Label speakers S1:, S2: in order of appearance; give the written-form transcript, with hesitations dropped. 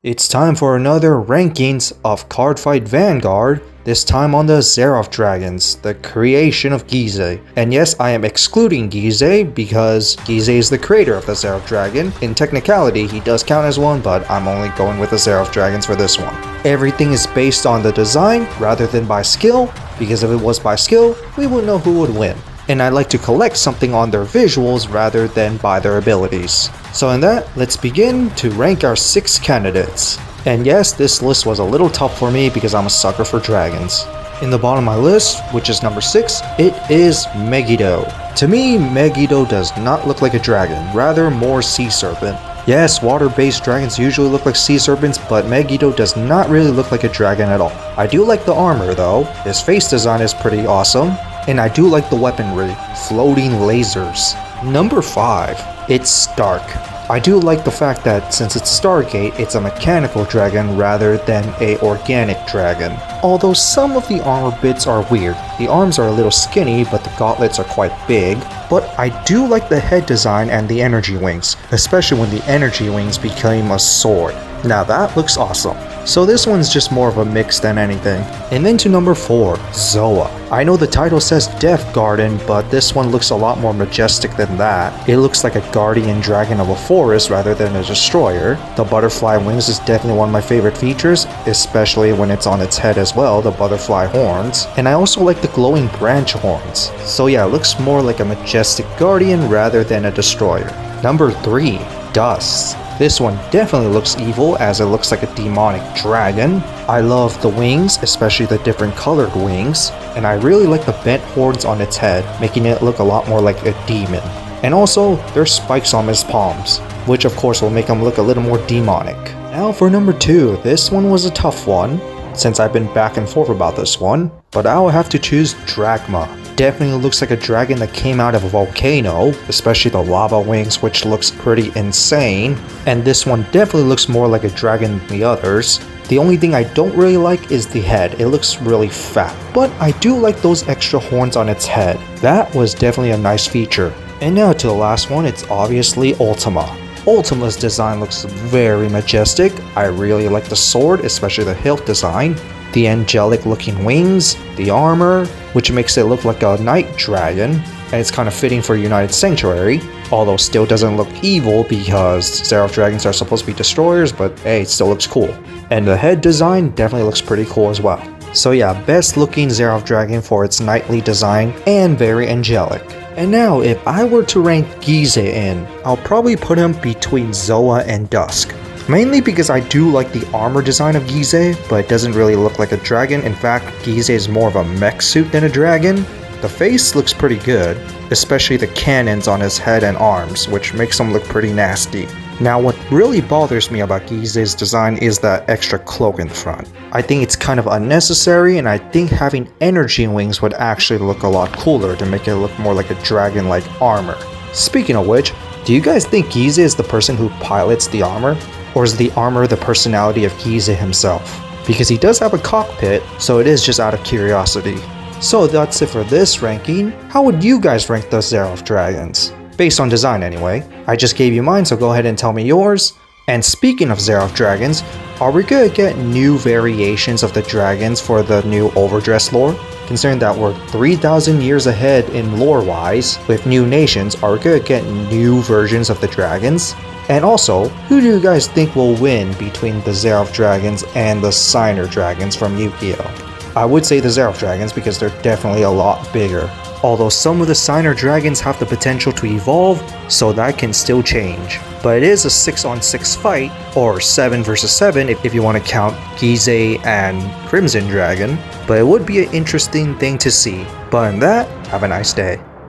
S1: It's time for another rankings of Cardfight Vanguard, this time on the Zeroth Dragons, the creation of Gize. And yes, I am excluding Gize because Gize is the creator of the Zeroth Dragon. In technicality, he does count as one, but I'm only going with the Zeroth Dragons for this one. Everything is based on the design rather than by skill, because if it was by skill, we would know who would win. And I like to collect something on their visuals rather than by their abilities. So in that, let's begin to rank our 6 candidates. And yes, this list was a little tough for me because I'm a sucker for dragons. In the bottom of my list, which is number 6, it is Megiddo. To me, Megiddo does not look like a dragon, rather more sea serpent. Yes, water-based dragons usually look like sea serpents, but Megiddo does not really look like a dragon at all. I do like the armor though, his face design is pretty awesome. And I do like the weaponry, floating lasers. Number 5, it's Stark. I do like the fact that since it's Stargate, it's a mechanical dragon rather than a organic dragon. Although some of the armor bits are weird. The arms are a little skinny, but the gauntlets are quite big. But I do like the head design and the energy wings, especially when the energy wings became a sword. Now that looks awesome. So this one's just more of a mix than anything. And then to number 4, Zoa. I know the title says Death Garden, but this one looks a lot more majestic than that. It looks like a guardian dragon of a forest rather than a destroyer. The butterfly wings is definitely one of my favorite features, especially when it's on its head as well, the butterfly horns. And I also like the glowing branch horns. So yeah, it looks more like a majestic guardian rather than a destroyer. Number 3, Dust. This one definitely looks evil as it looks like a demonic dragon. I love the wings, especially the different colored wings, and I really like the bent horns on its head, making it look a lot more like a demon. And also, there's spikes on his palms, which of course will make him look a little more demonic. Now for number 2, this one was a tough one, since I've been back and forth about this one, but I'll have to choose Dragma. Definitely looks like a dragon that came out of a volcano, especially the lava wings, which looks pretty insane. And this one definitely looks more like a dragon than the others. The only thing I don't really like is the head. It looks really fat. But I do like those extra horns on its head. That was definitely a nice feature. And now to the last one, it's obviously Ultima. Ultima's design looks very majestic. I really like the sword, especially the hilt design. The angelic looking wings, the armor, which makes it look like a night dragon, and it's kind of fitting for United Sanctuary, although still doesn't look evil because Zeroth Dragons are supposed to be destroyers, but hey, it still looks cool. And the head design definitely looks pretty cool as well. So yeah, best looking Zeroth Dragon for its knightly design and very angelic. And now if I were to rank Gize in, I'll probably put him between Zoa and Dusk. Mainly because I do like the armor design of Gize, but it doesn't really look like a dragon. In fact, Gize is more of a mech suit than a dragon. The face looks pretty good, especially the cannons on his head and arms, which makes him look pretty nasty. Now what really bothers me about Gize's design is that extra cloak in the front. I think it's kind of unnecessary, and I think having energy wings would actually look a lot cooler to make it look more like a dragon-like armor. Speaking of which, do you guys think Gize is the person who pilots the armor? Or is the armor the personality of Gize himself? Because he does have a cockpit, so it is just out of curiosity. So that's it for this ranking. How would you guys rank the Zeroth Dragons? Based on design anyway. I just gave you mine, so go ahead and tell me yours. And speaking of Zeroth Dragons, are we gonna get new variations of the dragons for the new Overdress lore? Considering that we're 3,000 years ahead in lore-wise, with new nations, are we gonna get new versions of the dragons? And also, who do you guys think will win between the Zeroth Dragons and the Signer Dragons from Yu-Gi-Oh? I would say the Zeroth Dragons because they're definitely a lot bigger. Although some of the Signer Dragons have the potential to evolve, so that can still change. But it is a 6-on-6 fight, or 7 versus 7 if you want to count Gize and Crimson Dragon. But it would be an interesting thing to see. But in that, have a nice day.